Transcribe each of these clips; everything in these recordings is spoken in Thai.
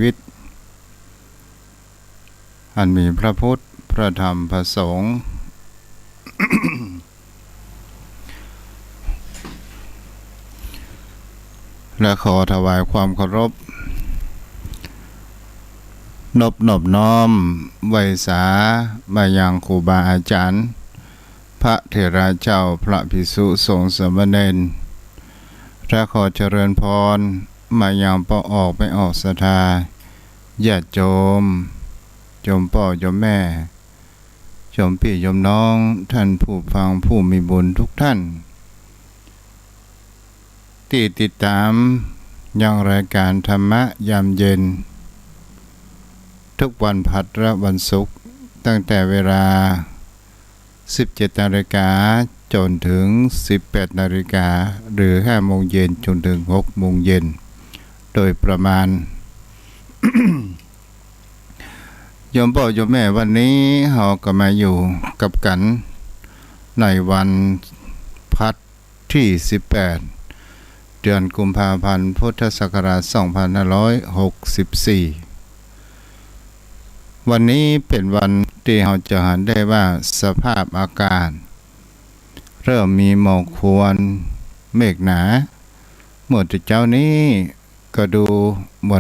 วิตอันมีพระพุทธพระธรรมพระสงฆ์ และขอถวายความเคารพนบน้อมไว้สามายังครูบาอาจารย์พระเถระเจ้าพระภิกษุสงฆ์สามเณรและขอเจริญพรมายังพ่อออกไม่ออกศรัทธาญาติโยมพ่อโยมแม่โยมพี่โยมน้องท่านผู้ฟังผู้มีบุญทุกท่านที่ติดตามยังรายการธรรมะยามเย็นทุกวันพฤหัสและวันศุกร์ตั้งแต่เวลา 17 นาฬิกาจนถึง 18 นาฬิกาหรือ 5 โมงเย็นจนถึง 6 โมงเย็นโดยประมาณ โยมพ่อโยมแม่วันนี้เราก็มาอยู่กับกันในวันพัดที่ 18 เดือนกุมภาพันธ์พุทธศักราช 2564 วันนี้เป็นวันที่เราจะเห็นได้ว่าสภาพอากาศเริ่มมีหมอกควันเมฆหนาเมื่อเจ้านี้ก็ดูเหมื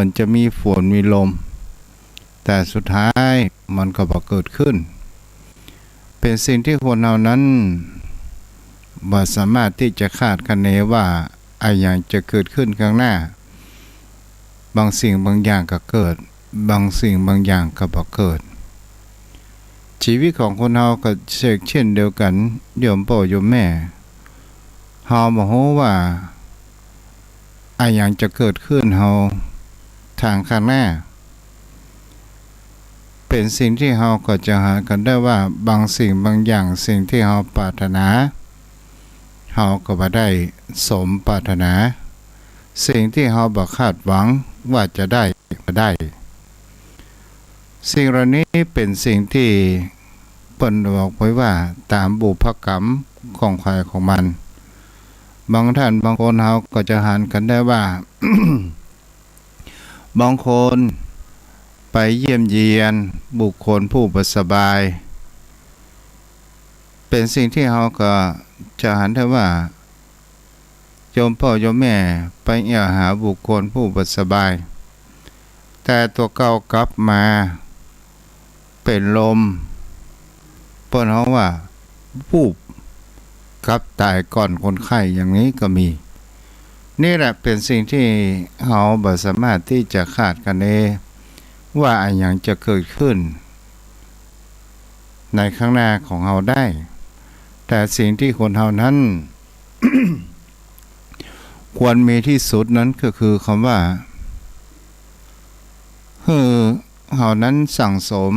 อนจะมีฝนมีลมแต่สุดท้ายมันก็บ่เกิดขึ้นเป็นสิ่งที่คนเรานั้นบ่สามารถที่จะคาดคะเนว่าอะไรจะเกิดขึ้นข้างหน้าบางสิ่งบางอย่างก็เกิดบางสิ่งบางอย่างก็บ่เกิดชีวิตของคนเราก็เช่นเดียวกันโยมพ่อโยมแม่เราบ่ฮู้ว่าอะไรจะเกิดขึ้นเราทางข้างหน้าเป็นสิ่งที่เราก็จะหากันได้ว่าบางสิ่งบางอย่างสิ่งที่เราปรารถนาเราก็บ่ได้สมปรารถนาสิ่งที่เราบ่คาดหวังว่าจะได้ก็ได้สิ่งเหล่านี้เป็นสิ่งที่เปิ้นบอกไว้ว่าตามบุพกรรมของใครของมันบางท่านบางคนเราก็จะหากันได้ว่า บางคนไปเยี่ยมเยียนบุคคลผู้บ่สบายเป็นสิ่งที่เราก็จะหันได้ว่าโยมพ่อโยมแม่ไปเอี่ยหาบุคคลผู้บ่สบายแต่ตัวเก่ากลับมาเป็นลมเพิ่นเฮาว่าวูบกลับตายก่อนคนไข้อย่างนี้ก็มีนี่แหละเป็นสิ่งที่เฮาบ่สามารถที่จะคาดคะเนว่าอะไรอย่างจะเกิดขึ้นในข้างหน้าของเฮาได้แต่สิ่งที่คนเฮานั้น ควรมีที่สุดนั้นก็คือคำว่าเฮานั้นสั่งสม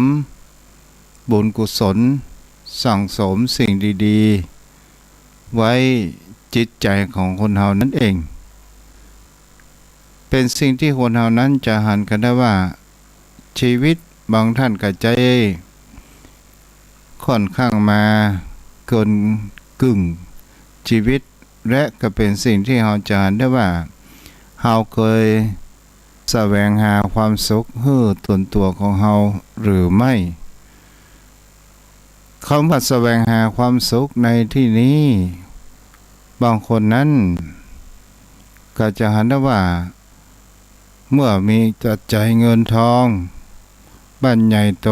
บุญกุศลสั่งสมสิ่งดีๆไว้จิตใจของคนเฮานั้นเองเป็นสิ่งที่คนเฮานั้นจะหันกันได้ว่าชีวิตบางท่านก็ใจค่อนข้างมาเกินกึ่งชีวิตและก็เป็นสิ่งที่เฮาจะหันได้ว่าเฮาเคยแสวงหาความสุขให้ตัวของเฮาหรือไม่คำว่าแสวงหาความสุขในที่นี้บางคนนั้นก็จะหันได้ว่าเมื่อมีปัจจัยเงินทองบ้านใหญ่โต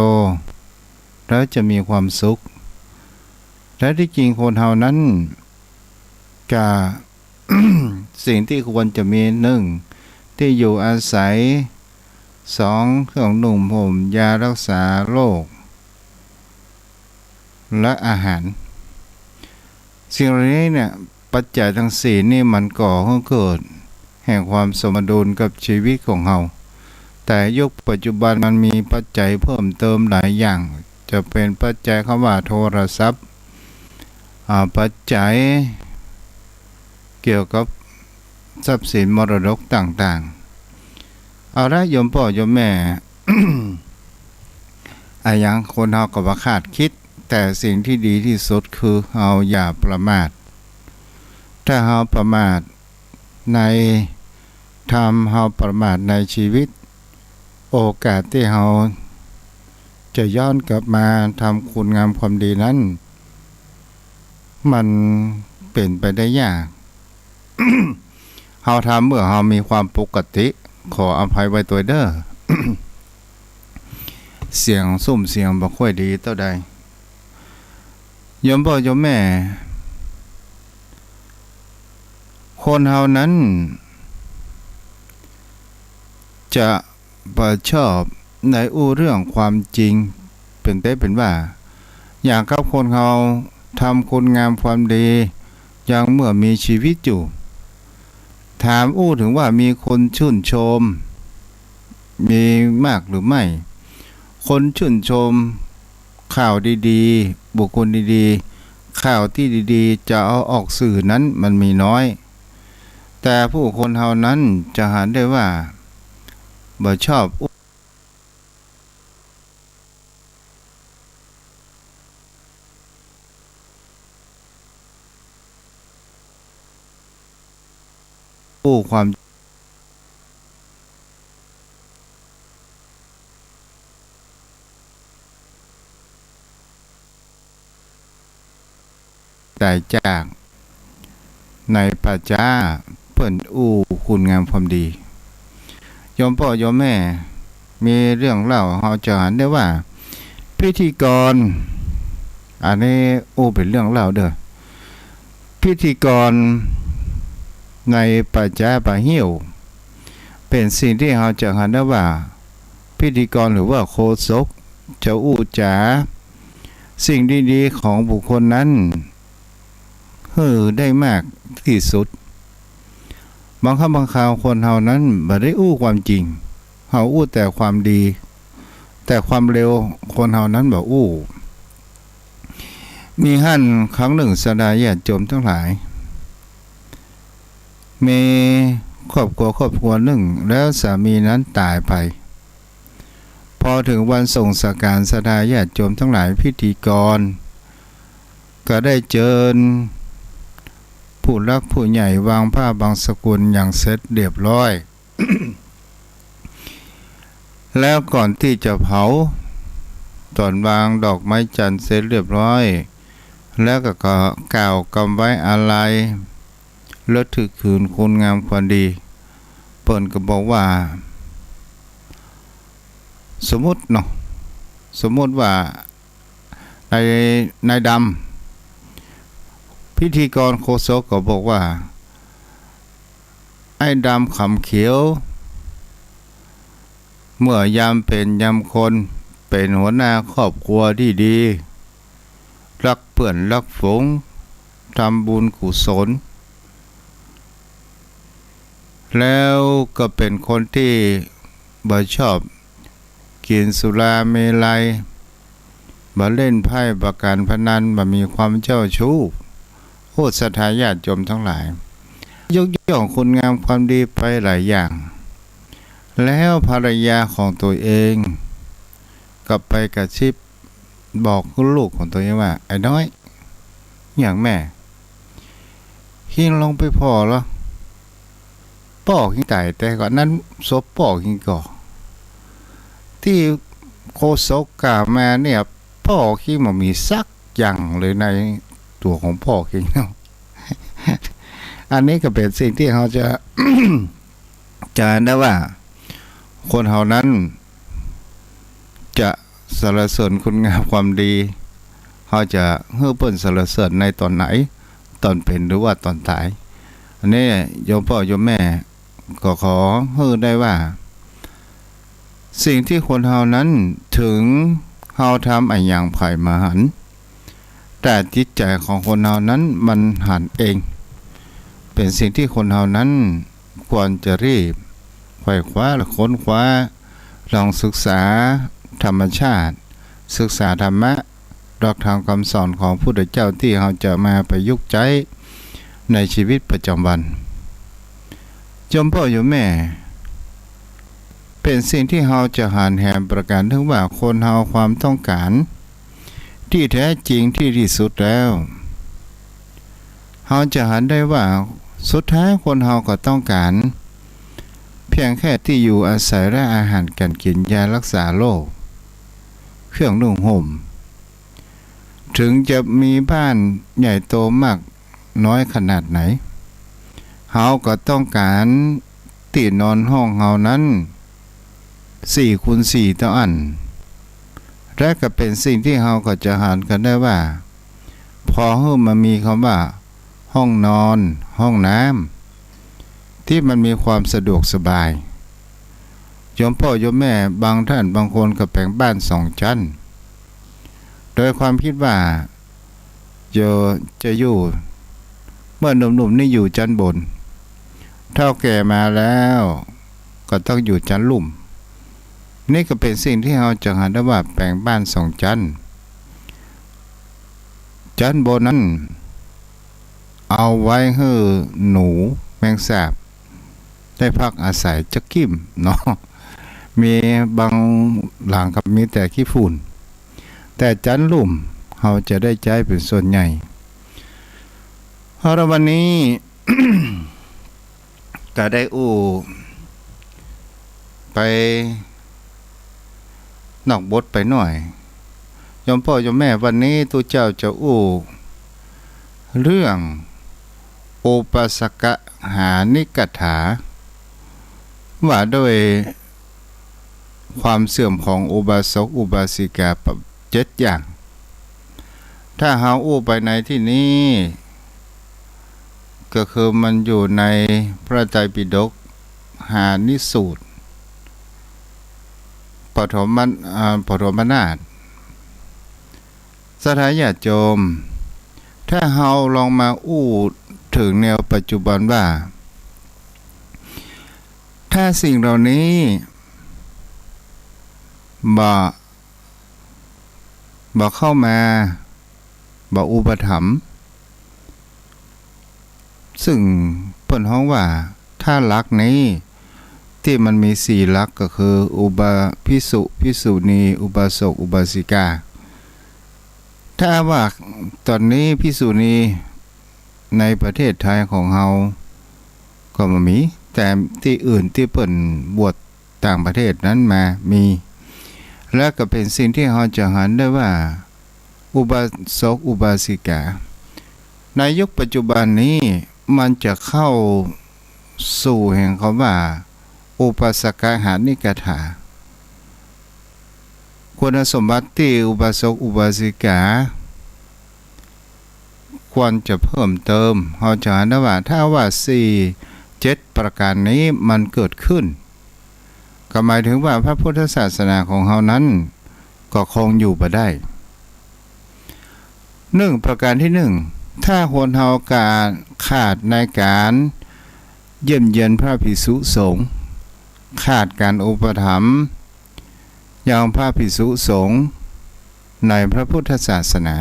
แล้วจะมีความสุขและที่จริงคนเฮานั้นก็ สิ่งที่ควรจะมี1ที่อยู่อาศัย2เครื่องนุ่งห่มยารักษาโรคและอาหารสิ่งเหล่านี้เนี่ยปัจจัยทั้ง4นี่มันก่อให้เกิดแห่งความสมดุลกับชีวิตของเราแต่ยุคปัจจุบันมันมีปัจจัยเพิ่มเติมหลายอย่างจะเป็นปัจจัยคำว่าโทรศัพท์ปัจจัยเกี่ยวกับทรัพย์สินมรดกต่างๆเอาละโยมพ่อโยมแม่ อย่างคนเฮาก็บ่คาดคิดแต่สิ่งที่ดีที่สุดคือเฮาอย่าประมาทถ้าเฮาประมาทใน ทำเฮาประมาทในชีวิตโอกาสที่เฮาจะย้อนกลับมาทำคุณงามความดีนั้นมันเป็นไปได้ยาก เฮาทำเมื่อเฮามีความปกติขออภัยไว้ตัวเด้อ เสียงซุ่มเสียงบ่ค่อยดีเท่าใดโยมพ่อโยมแม่คนเฮานั้นจะบ่ชอบในเรื่องความจริงเป็นได้เป็นว่าอย่างกับคนเฮาทำคุณงามความดีอย่างเมื่อมีชีวิตอยู่ถามถึงว่ามีคนชื่นชมมีมากหรือไม่คนชื่นชมข่าวดีๆบุคคลดีๆข่าวที่ดีๆจะเอาออกสื่อนั้นมันมีน้อยแต่ผู้คนเฮานั้นจะหาได้ว่าบ่ชอบความแต่จากในพระจ้าเพิ่นคุณงามความดีโยมพ่อโยมแม่มีเรื่องเล่าเฮาจะเห็นได้ว่าพิธีกรอันนี้เป็นเรื่องเล่าเด้อพิธีกรในปัจจาปะหิวเป็นสิ่งที่เฮาจะเห็นได้ว่าพิธีกรหรือว่าโฆษกจะจาสิ่งดีๆของบุคคลนั้นได้มากที่สุดบางครั้งบางคราวคนเฮานั้นบ่ได้ความจริงเฮาแต่ความดีแต่ความเร็วคนเฮานั้นบ่มีหั่นครั้งหนึ่งสดาญาติโยมทั้งหลายมีครอบครัวหนึ่งแล้วสามีนั้นตายไปพอถึงวันส่งสักการสดาญาติโยมทั้งหลายพิธีกรก็ได้เชิญผู้รักผู้ใหญ่วางผ้าบางสกุลอย่างเสร็จเรียบร้อย แล้วก่อนที่จะเผาตอนวางดอกไม้จันทร์เสร็จเรียบร้อยแล้วก็กล่าวกำไว้อาลัยระลึกคืนคุณงามความดีเปิ้นก็บอกว่าสมมุติว่าในดำพิธีกรโฆษกก็บอกว่าไอ้ดำขำเขียวเมื่อยามเป็นยามคนเป็นหัวหน้าครอบครัวที่ดีรักเพื่อนรักฝูงทำบุญกุศลแล้วก็เป็นคนที่บ่ชอบกินสุราเมลัยบ่เล่นไพ่บ่การพนันบ่มีความเจ้าชู้ศรัทธาญาติโยมทั้งหลายยกย่องคุณงามความดีไปหลายอย่างแล้วภรรยาของตัวเองก็ไปกระซิบบอกลูกของตัวเองว่าไอ้น้อยอย่างแม่หิ้งลงไปพอแล้วป่อหิ้งไก่แต่ก่อนนั้นศพป่อหิ้งก่อที่โคศกกล่าวมาเนี่ยป่อหิ้งมันมีสักอย่างเลยในตัวของป่อหิ้งเนาะ อันนี้ก็เป็นสิ่งที่เขาจะ จะได้ว่าคนเฮานั้นจะสรรเสริญคุณงามความดีเขาจะเฮือเปิ้นสรรเสริญในตอนไหนตอนเป็นหรือว่าตอนตายอันนี้โยมพ่อโยมแม่ก็ขอเฮือได้ว่าสิ่งที่คนเฮานั้นถึงเฮาทำอย่างไผ่มาหันแต่จิตใจของคนเฮานั้นมันหันเองเป็นสิ่งที่คนเฮานั้นควรจะรีบไขว่คว้าและค้นคว้าลองศึกษาธรรมชาติศึกษาธรรมะหลักธรรมคำสอนของพระพุทธเจ้าที่เราจะมาประยุกต์ใช้ในชีวิตประจำวันโยมพ่อโยมแม่เป็นสิ่งที่เราจะหันแหมประการถึงว่าคนเราความต้องการที่แท้จริงที่สุดแล้วเราจะหันได้ว่าสุดท้ายคนเราก็ต้องการ เพียงแค่ที่อยู่อาศัยและอาหารการกินยารักษาโรคเครื่องนุ่งห่มถึงจะมีบ้านใหญ่โตมากน้อยขนาดไหนเฮาก็ต้องการที่นอนห้องเฮานั้น4x4ต่ออันและก็เป็นสิ่งที่เฮาก็จะหารกันได้ว่าพอเมื่อมันมีคำว่าห้องนอนห้องน้ำที่มันมีความสะดวกสบายโยมพ่อโยมแม่บางท่านบางคนก็แปลงบ้าน2 ชั้นโดยความคิดว่าจะอยู่เมื่อหนุ่มๆนี่อยู่ชั้นบนเท่าแก่มาแล้วก็ต้องอยู่ชั้นลุ่มนี่ก็เป็นสิ่งที่เราจะหันได้ว่าแปลงบ้าน2 ชั้นชั้นบนนั้นเอาไว้ให้หนูแมงสาบได้พักอาศัยจะกิ้มเนาะมีบางหลังกับมีแต่ขี้ฝุ่นแต่ชั้นลุ่มเราจะได้ใช้เป็นส่วนใหญ่เพราะวันนี้ ก็ได้ไปนอกบทไปหน่อยยมพ่อยมแม่วันนี้ตัวเจ้าจะเรื่องโอปัสกหานิกถาว่าด้วยความเสื่อมของอุบาสกอุบาสิกา7 อย่างถ้าเฮาไปในที่นี้ก็คือมันอยู่ในพระไตรปิฎกหานิสูตรปฐมนาถสถานญาติโยมถ้าเฮาลองมาถึงแนวปัจจุบันว่าถ้าสิ่งเหล่านี้บ่เข้ามาบ่อุปถัมภ์ซึ่งเพิ่นฮ้องว่าถ้าลักนี้ที่มันมี4ลักก็คืออุบาภิกษุภิกษุณีอุบาสกอุบาสิกาถ้าว่าตอนนี้ภิกษุณีในประเทศไทยของเฮาก็บ่มีแต่ที่อื่นที่เพิ่นบวชต่างประเทศนั้นมามีและก็เป็นสิ่งที่เฮาจะหันได้ว่าอุบาสกอุบาสิกาในยุคปัจจุบันนี้มันจะเข้าสู่แห่งคำว่าอุปสกหานิกถาคุณสมบัติที่อุบาสกอุบาสิกาควรจะเพิ่มเติมเฮาจะหันได้ว่าถ้าว่า7 ประการนี้มันเกิดขึ้นก็หมายถึงว่าพระพุทธศาสนาของเฮานั้นก็คงอยู่บ่ได้ประการที่1ถ้าคนเฮาการขาดในการเยี่ยมเยียนพระภิกษุสงฆ์ขาดการอุปถัมภ์อย่างพระภิกษุสงฆ์ในพระพุทธศาสนา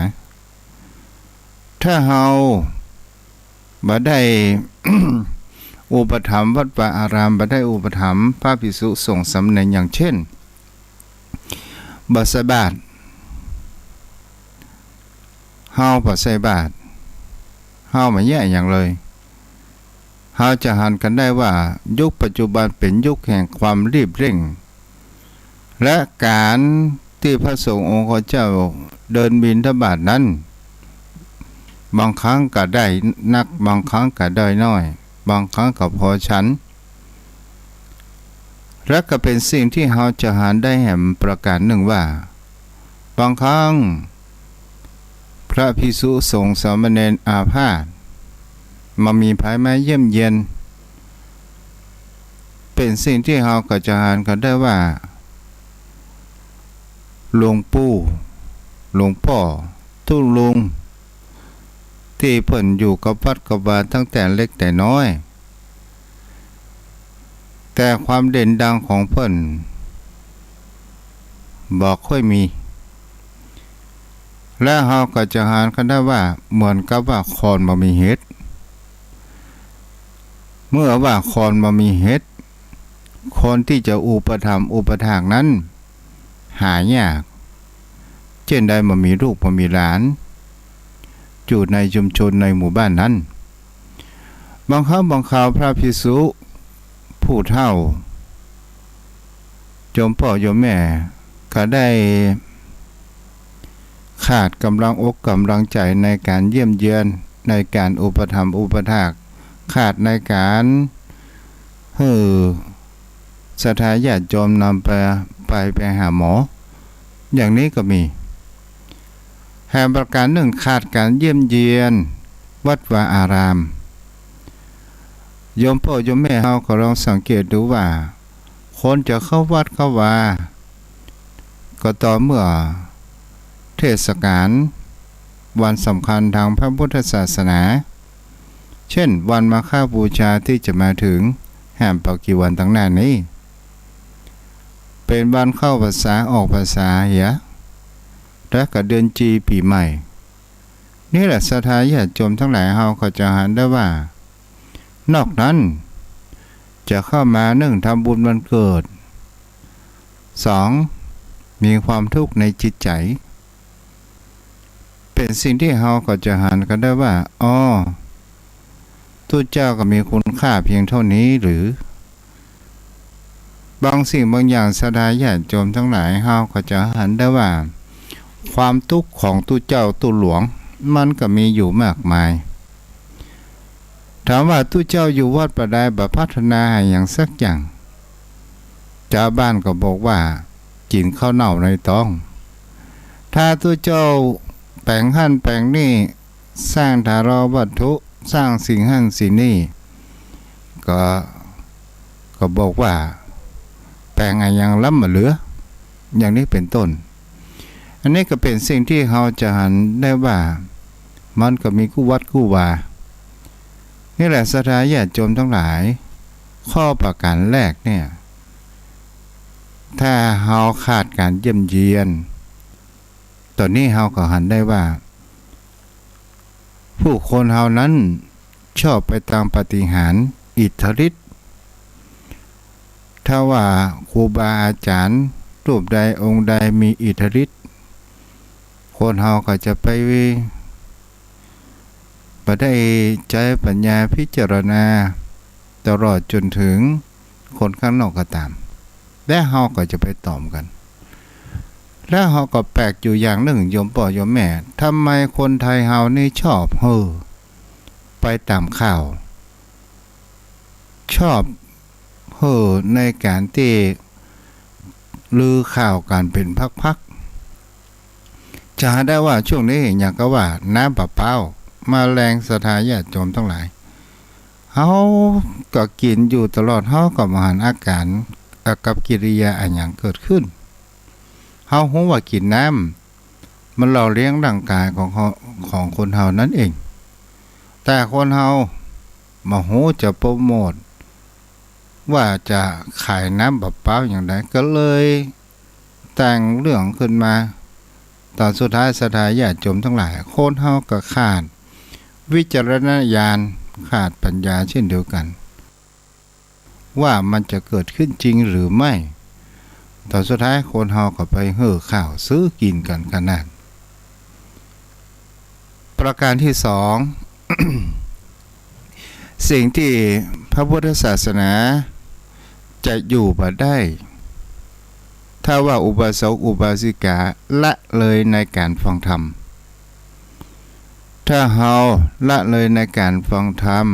ถ้าเฮาบ่ได้ อุปถัมภ์วัดป่าอารามบ่ได้อุปถัมภ์พระภิกษุสงฆ์สำเร็จอย่างเช่นบ่ใส่บาตรเฮาบ่ใส่บาตรเฮาไม่แย่อย่างเลยเฮาจะหันกันได้ว่ายุคปัจจุบันเป็นยุคแห่งความรีบเร่งและการที่พระสงฆ์องค์เจ้าเดินบิณฑบาตนั้นบางครั้งก็ได้นักบางครั้งก็ได้น้อยบางครั้งก็พอฉันและก็เป็นสิ่งที่เฮาจะหันได้แห่งประการหนึ่งว่าบางครั้งพระภิกษุสงฆ์สามเณรอาพาธมามีภายมาเยี่ยมเยียนเป็นสิ่งที่เฮาก็จะหันกันได้ว่าหลวงปู่หลวงพ่อทุลุงที่เพิ่นอยู่กับวัดกับวาตั้งแต่เล็กแต่น้อยแต่ความเด่นดังของเพิ่นบอกค่อยมีและเฮาก็จะหากันได้ว่าเหมือนกับว่าคอนบ่มีเห็ดเมื่อว่าคอนบ่มีเห็ดคนที่จะอุปถัมภ์อุปถากนั้นหายากเช่นใดบ่มีลูกบ่มีหลานอยู่ในชุมชนในหมู่บ้านนั้นบางครั้งบางคราวพระภิกษุ ผู้เฒ่าโยมพ่อโยมแม่ก็ได้ขาดกำลังอกกำลังใจในการเยี่ยมเยือนในการอุปถัมภ์อุปถากขาดในการสถาญาติโยมนำไปหาหมออย่างนี้ก็มีแห่งประการหนึ่งขาดการเยี่ยมเยียนวัดวาอารามโยมพ่อโยมแม่เราก็ลองสังเกตดูว่าคนจะเข้าวัดเข้าวาก็ต่อเมื่อเทศกาลวันสำคัญทางพระพุทธศาสนาเช่นวันมาฆบูชาที่จะมาถึงแห่งปกิวันตั้งหน้านี้เป็นวันเข้าพรรษาออกพรรษาและก็เดือนจีปีใหม่นี่แหละศรัทธาญาติโยมทั้งหลายเฮาก็จะเห็นได้ว่านอกนั้นจะเข้ามา1ทำบุญวันเกิด2มีความทุกข์ในจิตใจเป็นสิ่งที่เฮาก็จะเห็นกันได้ว่าตัวเจ้าก็มีคุณค่าเพียงเท่านี้หรือบางสิ่งบางอย่างศรัทธาญาติโยมทั้งหลายเฮาก็จะเห็นได้ว่าความทุกข์ของตัวเจ้าตัวหลวงมันก็มีอยู่มากมายถามว่าตัวเจ้าอยู่วัดประใดบ่พัฒนาอย่างสักอย่างชาวบ้านก็บอกว่ากินข้าวเน่าในท้องถ้าตัวเจ้าแปลงหั่นแปลงนี่สร้างถารวัตถุสร้างสิ่งหั่นสิ่งนี้ก็บอกว่าแปลงอย่างล้ำมาเหลืออย่างนี้เป็นต้นอันนี้ก็เป็นสิ่งที่เราจะเห็นได้ว่ามันก็มีคู่วัดคู่วานี่แหละศรัทธาญาติโยมทั้งหลายข้อประการแรกเนี่ยถ้าเราขาดการเยี่ยมเยียนตอนนี้เราก็เห็นได้ว่าผู้คนเฮานั้นชอบไปตามปาฏิหาริย์อิทธิฤทธิ์ถ้าว่าครูบาอาจารย์รูปใดองค์ใดมีอิทธิฤทธิ์คนเฮาก็จะไปได้ใจปัญญาพิจารณาตลอดจนถึงคนข้างนอกก็ตามและเฮาก็จะไปตอมกันแล้วเฮาก็แปลกอยู่อย่างหนึ่งโยมพ่อโยมแม่ทำไมคนไทยเฮานี่ชอบไปตามข่าวชอบในการที่ลือข่าวการเป็นพักๆจะได้ว่าช่วงนี้อย่างก็ว่าน้ำประเปามาแรงศรัทธาญาติโยมทั้งหลายเฮาก็กินอยู่ตลอดเฮาก็บ่หันอาการกับกิริยาอันหยังเกิดขึ้นเฮาฮู้ว่ากินน้ำมันหล่อเลี้ยงร่างกายของคนเฮานั่นเองแต่คนเฮามาฮู้จะโปรโมทว่าจะขายน้ำประเปาอย่างไรก็เลยแต่งเรื่องขึ้นมาตอนสุดท้ายศรัทธาญาติโยมทั้งหลายคนเฮาก็ขาดวิจารณญาณขาดปัญญาเช่นเดียวกันว่ามันจะเกิดขึ้นจริงหรือไม่ตอนสุดท้ายคนเฮาก็ไปเห่อข้าวซื้อกินกันขนาดประการที่2 สิ่งที่พระพุทธศาสนาจะอยู่บ่ได้ถ้าว่าอุบาสกอุบาสิกาละเลยในการฟังธรรมถ้าเฮาละเลยในการฟังธรรม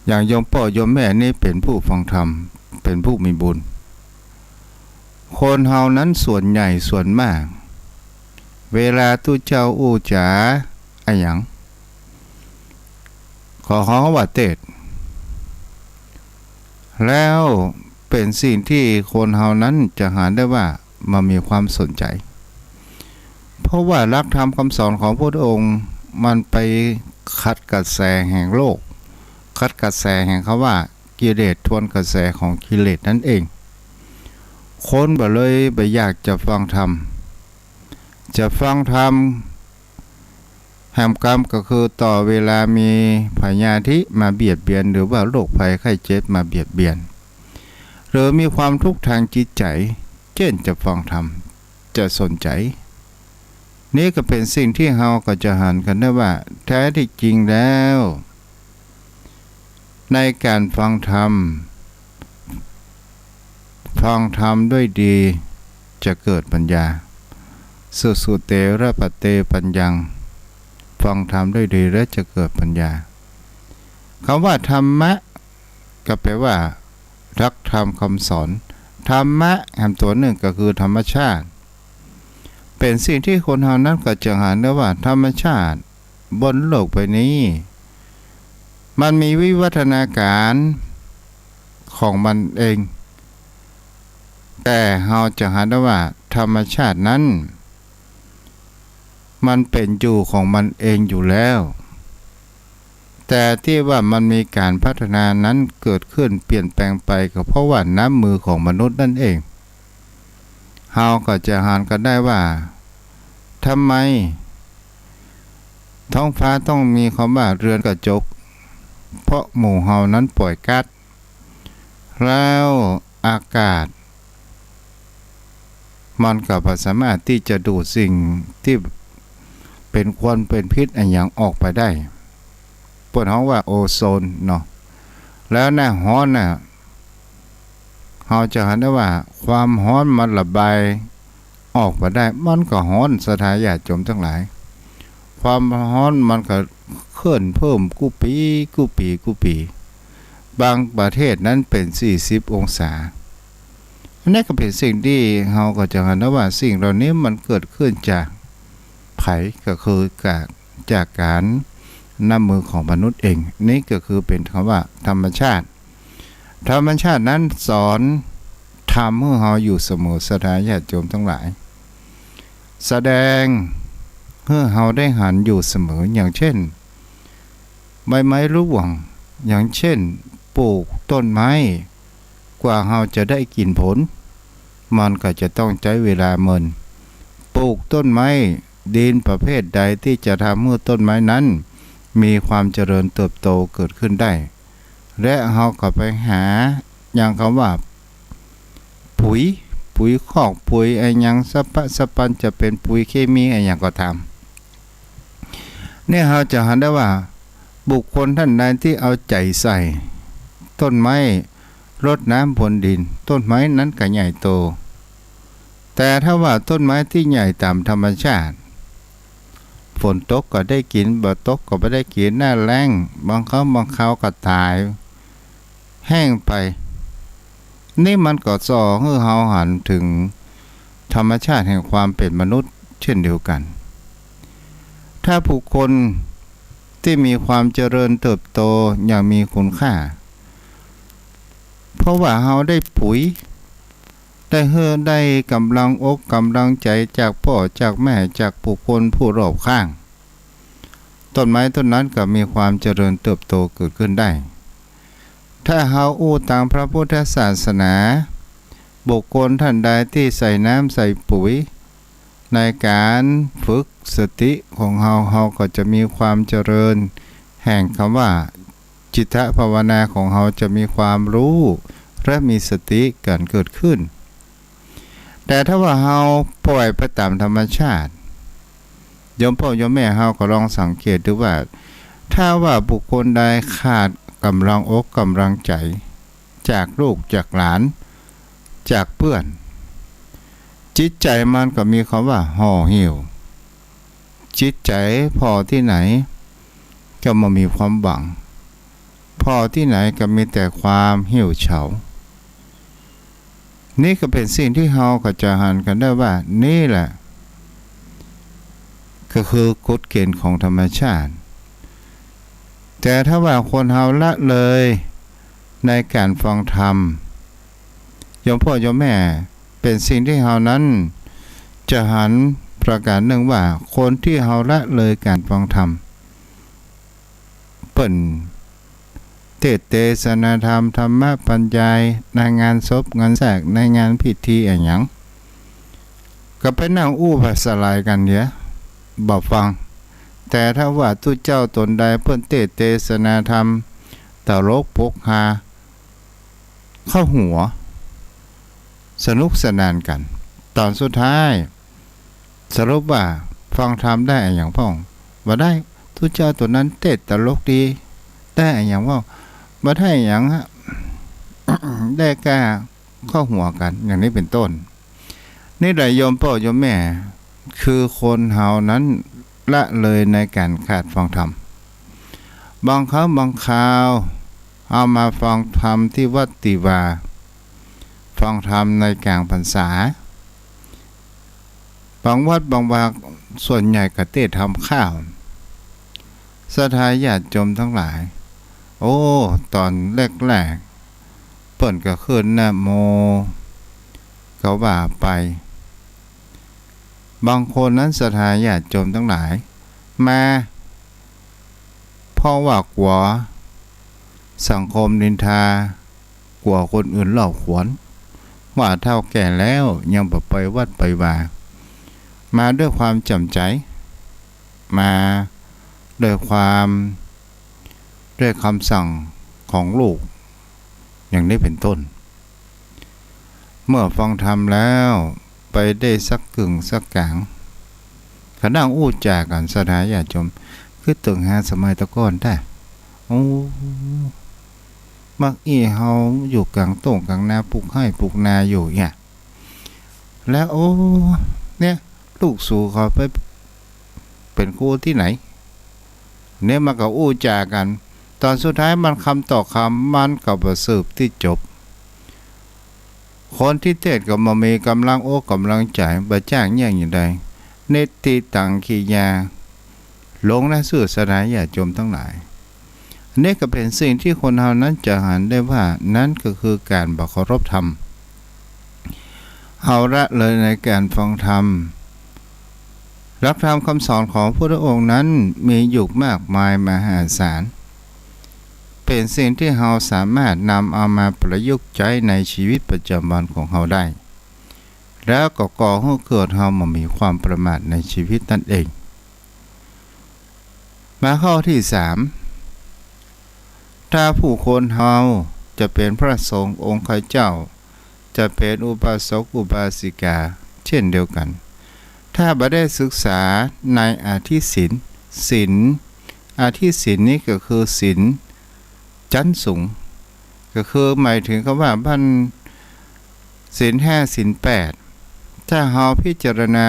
อย่างโยมพ่อโยมแม่นี่เป็นผู้ฟังธรรมเป็นผู้มีบุญคนเฮานั้นส่วนใหญ่ส่วนมากเวลาตู้เจ้าอู้จ๋าอะหยังขอว่าเทศแล้วเป็นสิ่งที่คนเฮานั้นจะหาได้ว่ามันมีความสนใจเพราะว่าหลักธรรมคำสอนของพระองค์มันไปขัดกระแสแห่งโลกขัดกระแสแห่งคำว่ากิเลสทวนกระแสของกิเลสนั่นเองคนบ่เลยไปอยากจะฟังธรรมแห่งกรรมก็คือต่อเวลามีพยาธิมาเบียดเบียนหรือว่าโรคภัยไข้เจ็บมาเบียดเบียนหรือมีความทุกข์ทางจิตใจเช่นจะฟังธรรมจะสนใจนี่ก็เป็นสิ่งที่เราก็จะหันกันได้ว่าแท้ที่จริงแล้ว ในการฟังธรรมด้วยดีจะเกิดปัญญาสุเตระปะเตปัญญังฟังธรรมด้วยดีและจะเกิดปัญญาคำว่าธรรมะก็แปลว่ารักธรรมคำสอนธรรมะแห่งตัวหนึ่งก็คือธรรมชาติเป็นสิ่งที่คนเฮานั้นก็จะหาได้ว่าธรรมชาติบนโลกใบนี้มันมีวิวัฒนาการของมันเองแต่เฮาจะหาได้ว่าธรรมชาตินั้นมันเป็นอยู่ของมันเองอยู่แล้วแต่ที่ว่ามันมีการพัฒนานั้นเกิดขึ้นเปลี่ยนแปลงไปก็เพราะว่าน้ำมือของมนุษย์นั่นเองเฮาก็จะหากันได้ว่าทำไมท้องฟ้าต้องมีคำว่าเรือนกระจกเพราะหมู่เฮานั้นปล่อยก๊าซแล้วอากาศมันก็บ่สามารถที่จะดูดสิ่งที่เป็นควันเป็นพิษอะไรอย่างออกไปได้เปิดห้องว่าโอโซนเนาะแล้วหน้าร้อนน่ะเราจะเห็นได้ว่าความร้อนมันระบายออกมาได้มันก็ร้อนสถานญาติโยมทั้งหลายความร้อนมันก็เคลื่อนเพิ่มกู้ปีบางประเทศนั้นเป็น40องศาอันนี้ก็เป็นสิ่งที่เราก็จะเห็นได้ว่าสิ่งเหล่านี้มันเกิดขึ้นจากไผก็คือจากการน้ำมือของมนุษย์เองนี่ก็คือเป็นคำว่าธรรมชาตินั้นสอนทำให้เราอยู่เสมอสถานญาติโยมทั้งหลายแสดงให้เราได้หันอยู่เสมออย่างเช่นใบไม้ร่วงอย่างเช่นปลูกต้นไม้กว่าเราจะได้กินผลมันก็จะต้องใช้เวลาเมินปลูกต้นไม้ดินประเภทใดที่จะทำให้ต้นไม้นั้นมีความเจริญเติบโตเกิดขึ้นได้และเราก็ไปหาอย่างคำว่าปุ๋ยคอกปุ๋ยอะไรอย่างสปันจะเป็นปุ๋ยเคมีอะไรอย่างก็ตามเนี่ยเราจะเห็นได้ว่าบุคคลท่านใดที่เอาใจใส่ต้นไม้รดน้ำพรวนดินต้นไม้นั้นก็ใหญ่โตแต่ถ้าว่าต้นไม้ที่ใหญ่ตามธรรมชาติฝนตกก็ได้กินบ่ตกก็ไม่ได้กินหน้าแล้งบางคราวก็ตายแห้งไปนี่มันก็ส่อให้เฮาหันถึงธรรมชาติแห่งความเป็นมนุษย์เช่นเดียวกันถ้าผู้คนที่มีความเจริญเติบโตอย่างมีคุณค่าเพราะว่าเฮาได้ปุ๋ยได้กำลังอกกำลังใจจากพ่อจากแม่จากผู้คนผู้รอบข้างต้นไม้ต้นนั้นก็มีความเจริญเติบโตเกิดขึ้นได้ถ้าเฮาอู้ตามพระพุทธศาสนาบุคคลท่านใดที่ใส่น้ำใส่ปุ๋ยในการฝึกสติของเฮาก็จะมีความเจริญแห่งคำว่าจิตภาวนาของเฮาจะมีความรู้และมีสติเกิดขึ้นแต่ถ้าว่าเฮาปล่อยไปตามธรรมชาติโยมพ่อโยมแม่เฮาก็ลองสังเกตดูว่าถ้าว่าบุคคลใดขาดกำลังอกกำลังใจจากลูกจากหลานจากเพื่อนจิตใจมันก็มีคำว่าห่อเหี่ยวจิตใจพอที่ไหนก็มามีความหวังพอที่ไหนก็มีแต่ความเหี่ยวเฉานี่ก็เป็นสิ่งที่เราก็จะหันกันได้ว่านี่แหละก็คือกฎเกณฑ์ของธรรมชาติแต่ถ้าว่าคนเราละเลยในการฟังธรรมโยมพ่อโยมแม่เป็นสิ่งที่เรานั้นจะหันประการหนึ่งว่าคนที่เราละเลยการฟังธรรมเปิ่นเทศนาธรรมธรรมะบรรยายในงานศพงานแสกในงานพิธีอะไรอย่างก็ไปนั่งอู้ภาษาลายกันเนี่ยบอกฟังแต่ถ้าว่าทุเจ้าตนใดเพิ่นเทศนาธรรมตลกปกฮาเข้าหัวสนุกสนานกันตอนสุดท้ายสรุปว่าฟังธรรมได้อย่างพ่องว่าได้ทุเจ้าตัวนั้นเทศตลกดีได้อย่างว่า บ่ได้หยังฮะ ได้แก่ข้อหัวกันอย่างนี้เป็นต้นนี่แหละโยมพ่อโยมแม่คือคนเฮานั้นละเลยในการขาดฟังธรรมบางครั้งบางคราวเอามาฟังธรรมที่วัดติวาฟังธรรมในกลางพรรษาบางวัดบางวาส่วนใหญ่ก็เทศน์ทำข้าวศรัทธาญาติโยมทั้งหลายโอ้ตอนแรกๆเปิ่นก็ขึ้นนะโมเขาว่าไปบางคนนั้นศรัทธาญาติโยมทั้งหลายมาเพราะว่ากลัวสังคมนินทากลัวคนอื่นเล่าขวนว่าเท่าแก่แล้วยังบ่ไปวัดไปว่ามาด้วยความจำใจมาด้วยคำสั่งของลูกอย่างนี้เป็นต้นเมื่อฟังธรรมแล้วไปได้สักกึ่งสักกลางขณะอู้จากันศรัทธาญาติโยมคือตึงหาสมัยตะก้อนได้โอ้มักอีเฮาอยู่กลางโต่งกลางนาปลูกให้ปลูกนาอยู่เนี่ยแล้วโอ้เนี่ยลูกสู่เขาไปเป็นครูที่ไหนเนี่ยมันก็อู้จากันตอนสุดท้ายมันคำต่อคำมันก็บ่สืบที่จบคนที่เทศก็มามีกำลังโอ้กำลังใจบ่จ้างแย่งอย่างใดเนติตังขียาหลงและซื่อสลายญาติโยมทั้งหลายนี่ก็เป็นสิ่งที่คนเฮานั้นจะหันได้ว่านั้นก็คือการบ่เคารพธรรมเฮาละเลยในการฟังธรรมรับธรรมคำสอนของพระพุทธองค์นั้นมีอยู่มากมายมหาศาลเป็นสิ่งที่เฮาสามารถนำเอามาประยุกต์ใช้ในชีวิตประจำวันของเฮาได้แล้วก็ก่อให้เกิดเฮามามีความประมาทในชีวิตนั่นเองมาข้อที่3ถ้าผู้คนเฮาจะเป็นพระสงฆ์องค์ข้าเจ้าจะเป็นอุบาสกอุบาสิกาเช่นเดียวกันถ้าบ่ได้ศึกษาในอาทิศีลอาทิศีลนี้ก็คือศีลชั้นสูงก็คือหมายถึงคำว่าบั้นศีล5ศีล8ถ้าเฮาพิจารณา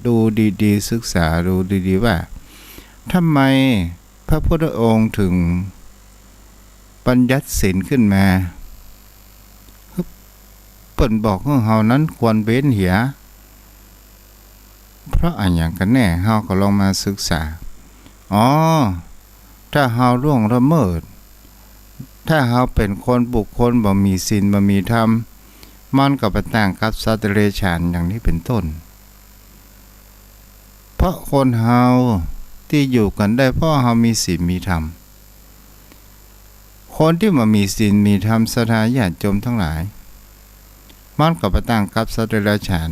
ดูดีๆศึกษาดูดีๆว่าทำไมพระพุทธองค์ถึงบัญญัติศีลขึ้นมาเปิ้นบอกให้เฮานั้นควรเว้นเหียเพราะอันอย่างกันแน่เฮาก็ลองมาศึกษาถ้าเฮาล่วงละเมิดถ้าเฮาเป็นคนบุคคลบ่มีศีลบ่มีธรรมมันก็ไปต่างกับสัตว์เดรัจฉานอย่างนี้เป็นต้นเพราะคนเฮาที่อยู่กันได้เพราะเฮามีศีลมีธรรมคนที่บ่มีศีลมีธรรมศรัทธาญาติโยมทั้งหลายมันก็ไปต่างกับสัตว์เดรัจฉาน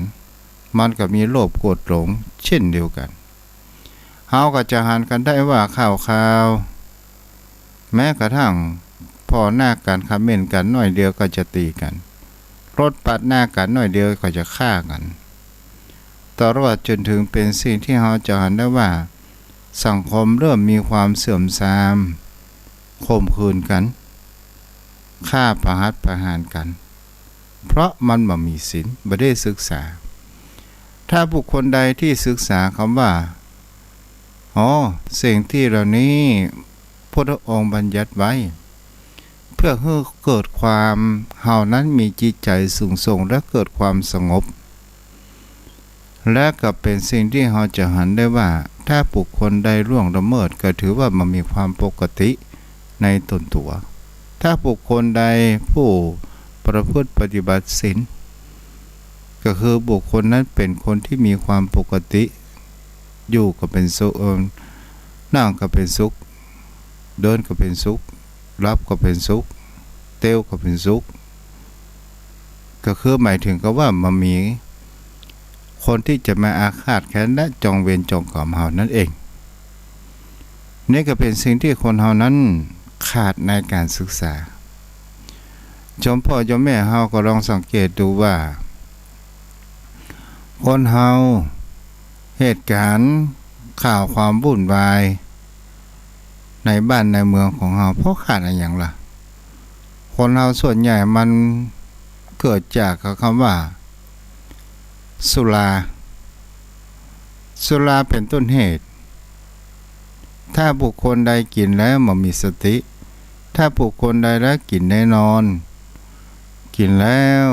มันก็มีโลภโกรธหลงเช่นเดียวกันเฮาก็จะหันกันได้ว่าข่าวแม้กระทั่งพอหน้ากันคอมเมนต์กันหน่อยเดียวก็จะตีกันรถปัดหน้ากันหน่อยเดียวก็จะฆ่ากันตลอดจนถึงเป็นสิ่งที่เฮาจะหันได้ว่าสังคมเริ่มมีความเสื่อมทรามข่มขืนกันฆ่าประหารกันเพราะมันบ่มีศีลบ่ได้ศึกษาถ้าบุคคลใดที่ศึกษาคำว่าสิ่งที่เหล่านี้พระองค์บัญญัติไว้เพื่อให้เกิดความเฮานั้นมีจิตใจสูงส่งและเกิดความสงบและก็เป็นสิ่งที่เฮาจะหันได้ว่าถ้าบุคคลใดล่วงละเมิดก็ถือว่ามันมีความปกติในตนตัวถ้าบุคคลใดผู้ประพฤติปฏิบัติศีลก็คือบุคคลนั้นเป็นคนที่มีความปกติอยู่ก็เป็นสุขนั่งก็เป็นสุขเดินก็เป็นสุขรับก็เป็นสุขเต้วก็เป็นสุขก็คือหมายถึงก็ว่ามันมีคนที่จะมาอาฆาตแค้นและจองเวรจองกรรมเฮานั่นเองนี่ก็เป็นสิ่งที่คนเฮานั้นขาดในการศึกษาจอมพ่อจอมแม่เฮาก็ลองสังเกตดูว่าคนเฮาเหตุการณ์ข่าวความวุ่นวายในบ้านในเมืองของเฮาเพราะขาดอะไรอย่างล่ะ คนเราส่วนใหญ่มันเกิดจากคำว่าสุราเป็นต้นเหตุถ้าบุคคลใดกินแล้วมันมีสติถ้าบุคคลใดแล้วกินแน่นอนกินแล้ว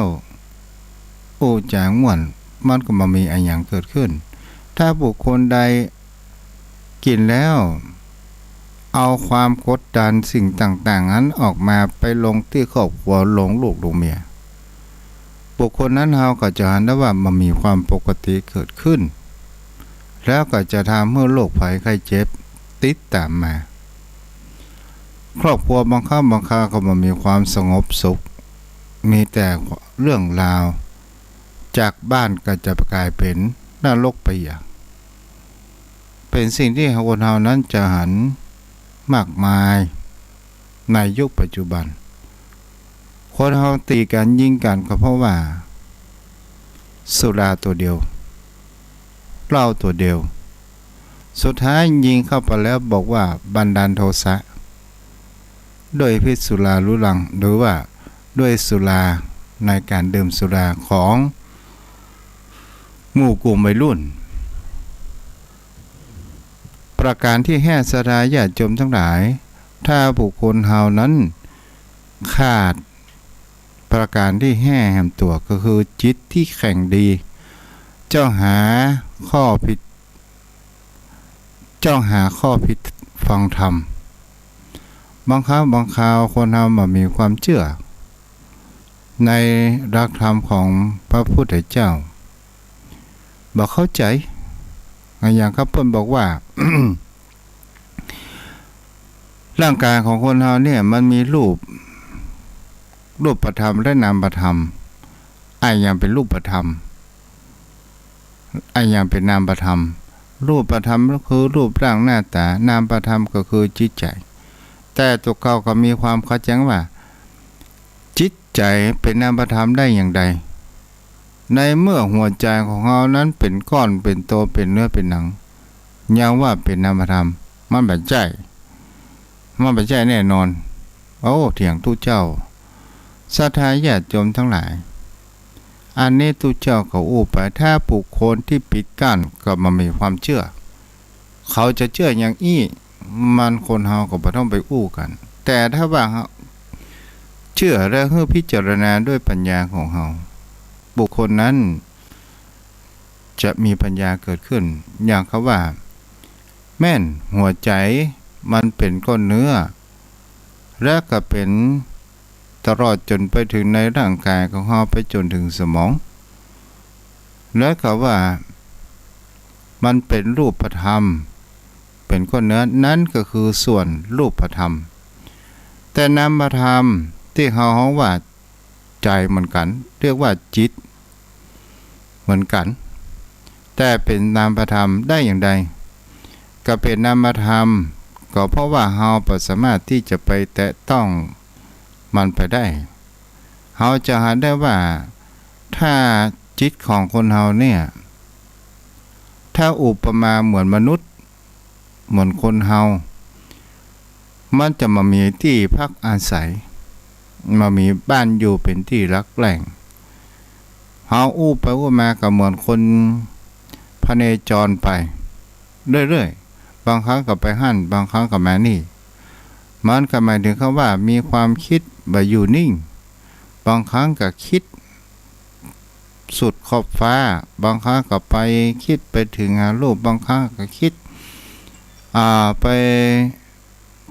โอ้จางม่วนมันก็มามีอะไรอย่างเกิดขึ้นถ้าบุคคลใดกินแล้วเอาความกดดันสิ่งต่างๆนั้นออกมาไปลงที่ครอบครัวลงลูกลงเมียบุคคลนั้นเราก็จะเห็นได้ว่ามันมีความปกติเกิดขึ้นแล้วก็จะทำให้โรคภัยไข้เจ็บติดตามมาครอบครัวบางครั้งบางคราวก็มันมีความสงบสุขมีแต่เรื่องราวจากบ้านก็จะกลายเป็นนรกไปอย่างเป็นสิ่งที่คนเรานั้นจะหันมากมายในยุคปัจจุบันคนเราตีกันยิงกันก็เพราะว่าสุราตัวเดียวเหล้าตัวเดียวสุดท้ายยิงเข้าไปแล้วบอกว่าบันดาลโทสะด้วยพิษสุรารุรังหรือว่าด้วยสุราในการดื่มสุราของหมู่กลุ่มวัยรุ่นประการที่แห่ศรัทธาญาติโยมทั้งหลายถ้าบุคคลเฮานั้นขาดประการที่แห่แห่มตัวก็คือจิตที่แข็งดีเจ้าหาข้อผิดฟังธรรมบางครั้งบางคราวคนเฮามามีความเชื่อในหลักธรรมของพระพุทธเจ้าบอกเข้าใจอย่างครับเพิ่นบอกว่า ร่างกายของคนเราเนี่ยมันมีรูปธรรมและนามธรรมอย่างเป็นรูปธรรมอย่างเป็นนามธรรมรูปธรรมก็คือรูปร่างหน้าตานามธรรมก็คือจิตใจแต่ตัวเก่าก็มีความเข้าใจว่าจิตใจเป็นนามธรรมได้อย่างใดในเมื่อหัวใจของเรานั้นเป็นก้อนเป็นโตเป็นเนื้อเป็นหนังยังว่าเป็นนามธรรมมันแบบใจแน่นอนโอ้เถียงตู้เจ้าศรัทธาญาติโยมทั้งหลายอันนี้ตู้เจ้าเขาอู้ไปถ้าบุคคลที่ปิดกั้นก็มามีความเชื่อเขาจะเชื่ออย่างอี้มันคนเฮาก็บ่ต้องไปอู้กันแต่ถ้าว่าเชื่อแล้วให้พิจารณาด้วยปัญญาของเฮาบุคคลนั้นจะมีปัญญาเกิดขึ้นอย่างเขาว่าแม่นหัวใจมันเป็นก้อนเนื้อและก็เป็นตลอดจนไปถึงในร่างกายของเราไปจนถึงสมองและเขาว่ามันเป็นรูปธรรมเป็นก้อนเนื้อนั้นก็คือส่วนรูปธรรมแต่นามธรรมที่เขาว่าใจเหมือนกันเรียกว่าจิตเหมือนกันแต่เป็นนามธรรมได้อย่างใดก็เป็นนามธรรมก็เพราะว่าเราบ่สามารถที่จะไปแตะต้องมันไปได้เราจะหาได้ว่าถ้าจิตของคนเราเนี่ยถ้าอุปมาเหมือนมนุษย์เหมือนคนเรามันจะมามีที่พักอาศัยมามีบ้านอยู่เป็นที่รักแหล่งเฮาอู้ไปอู้มาก็เหมือนคนพเนจรไปเรื่อยๆบางครั้งก็ไปหั่นบางครั้งก็มานี่มันก็หมายถึงคำว่ามีความคิดบ่อยู่นิ่งบางครั้งก็คิดสุดขอบฟ้าบางครั้งก็ไปคิดไปถึงรูปบางครั้งก็คิดไป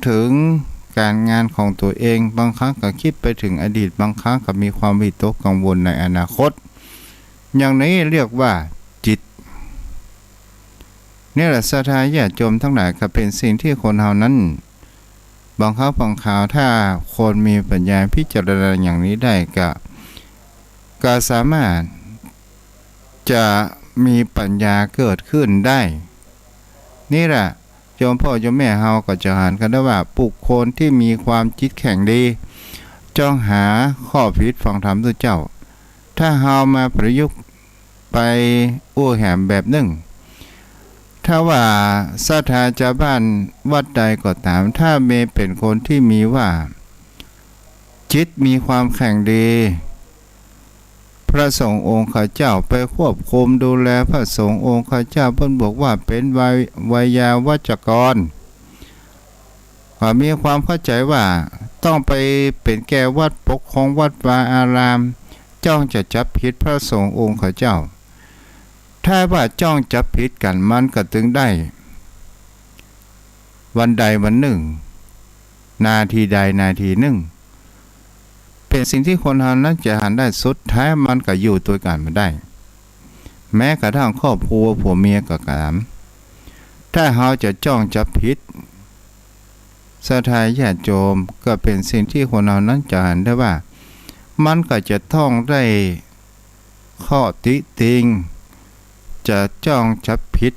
ถึงการงานของตัวเองบางครั้งก็คิดไปถึงอดีตบางครั้งก็มีความวิตกกังวลในอนาคตอย่างนี้เรียกว่าจิตนี่แหละศรัทธาญาติโยมทั้งหลายก็เป็นสิ่งที่คนเฮานั้นบางครั้งบางคราวถ้าคนมีปัญญาพิจารณาอย่างนี้ได้ก็สามารถจะมีปัญญาเกิดขึ้นได้นี่แหละโยมพ่อโยมแม่เฮาก็จะหันกันได้ว่าบุคคลที่มีความจิตแข็งดีจ้องหาข้อผิดฟังธรรมตัวเจ้าถ้าเฮามาประยุกต์ไปอู้แหมแบบหนึ่งถ้าว่าศรัทธาชาวบ้านวัดใดก็ตามถ้าเป็นคนที่มีว่า จิตมีความแข็งดีพระสงฆ์องค์ข้าเจ้าไปควบคุมดูแลพระสงฆ์องค์ข้าเจ้าเพิ่นบอกว่าเป็นไวยาวัจกรมีความเข้าใจว่าต้องไปเป็นแก่วัดปกครองวัดวาอารามจ้องจะจับผิดพระสงฆ์องค์ข้าเจ้าถ้าว่าจ้องจับผิดกันมันก็ถึงได้วันใดวันหนึ่งนาทีใดนาทีหนึ่งเป็นสิ่งที่คนเรานั้นจะหันได้สุดท้ายมันก็อยู่ตัวกันไม่ได้แม้กระทั่งครอบครัวผัวเมียก็ตามถ้าเราจะจ้องจับผิดศรัทธาญาติโยมก็เป็นสิ่งที่คนเรานั้นจะหันได้ว่ามันก็จะต้องได้ข้อติติงจะจ้องจับผิด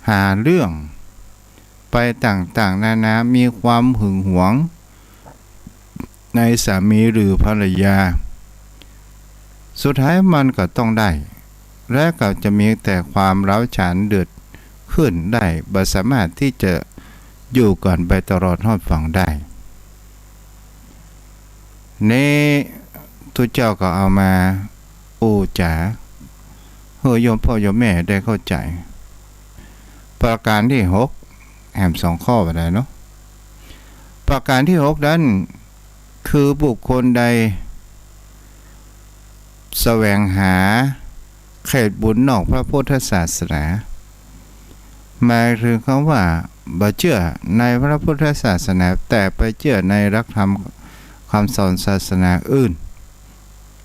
หาเรื่องไปต่างๆนานามีความหึงหวงในสามีหรือภรรยาสุดท้ายมันก็ต้องได้และก็จะมีแต่ความร้าวฉานเดือดขึ้นได้บ่สามารถที่จะอยู่ก่อนไปตลอดทอดฝั่งได้นี่ทุกเจ้าก็เอามาอูจ๋าเฮ้ยโยมพ่อโยมแม่ได้เข้าใจประการที่6แหม2ข้อไปได้เนาะประการที่6นั้นคือบุคคลใดแสวงหาเขตบุญนอกพระพุทธศาสนาหมายถึงคำว่าบ่เชื่อในพระพุทธศาสนาแต่ไปเชื่อในหลักธรรมคำสอนศาสนาอื่น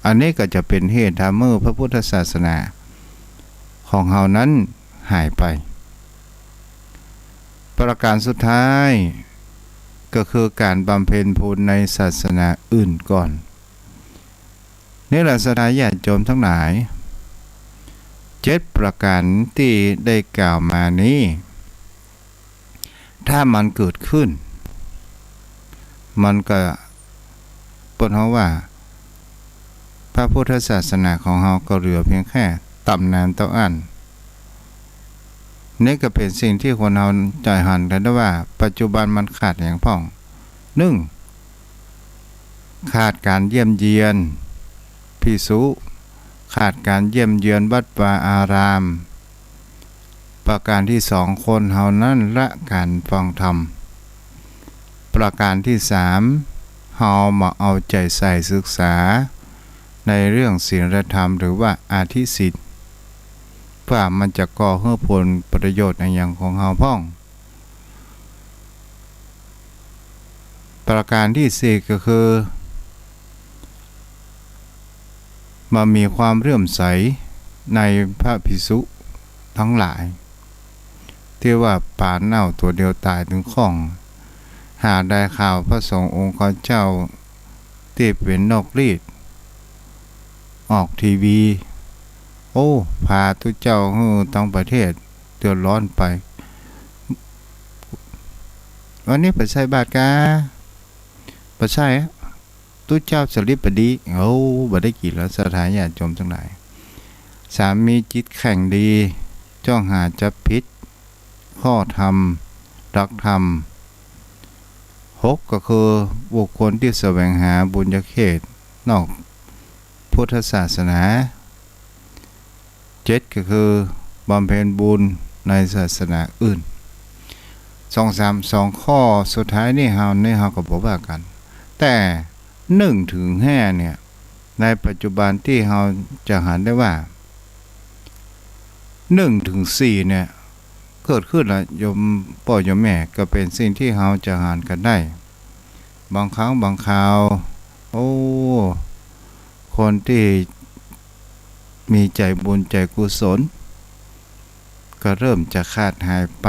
อันนี้ก็จะเป็นเหตุทำให้พระพุทธศาสนาของเฮานั้นหายไปประการสุดท้ายก็คือการบำเพ็ญบุญในศาสนาอื่นก่อนนี่แหละศรัทธาญาติโยมทั้งหลาย7ประการที่ได้กล่าวมานี้ถ้ามันเกิดขึ้นมันก็ปนเฮาว่าพระพุทธศาสนาของเฮาก็เหลือเพียงแค่ตำนานเต้าอั้นนี่ก็เป็นสิ่งที่คนเราใจหันกันได้ว่าปัจจุบันมันขาดอย่างพ่อง1ขาดการเยี่ยมเยียนภิกษุขาดการเยี่ยมเยือนวัดวาอารามประการที่2คนเฮานั้นละการฟังธรรมประการที่3เฮามาเอาใจใส่ศึกษาในเรื่องศีลธรรมหรือว่าอาธิศีลเพื่อมันจะก่อให้ผลประโยชน์ในอย่างของเฮาพ้องประการที่4ก็คือมามีความเลื่อมใสในพระภิกษุทั้งหลายที่ว่าป่าเน่าตัวเดียวตายถึงข้องหาได้ข่าวพระสงฆ์องค์เจ้าที่เป็นนอกรีดออกทีวีโอ้พาทุกเจ้าทั้งประเทศเดือดร้อนไปวันนี้ไปใส่บาตรกาไปใส่ทุกเจ้าสลิปบดีบ่ได้กี่แล้วศรัทธาญาติโยมทั้งหลายสามีจิตแข็งดีจ้องหาจับผิดข้อธรรมรักธรรม6ก็คือบุคคลที่แสวงหาบุญญาเขตนอกพุทธศาสนา7ก็คือบำเพ็ญบุญในศาสนาอื่น2 ข้อสุดท้ายนี่เฮาก็บ่ว่ากันแต่1ถึง5เนี่ยในปัจจุบันที่เฮาจะหันได้ว่า1ถึง4เนี่ยเกิดขึ้นแล้วโยมพ่อโยมแม่ก็เป็นสิ่งที่เฮาจะหันกันได้บางครั้งบางคราวคนที่มีใจบุญใจกุศลก็เริ่มจะขาดหายไป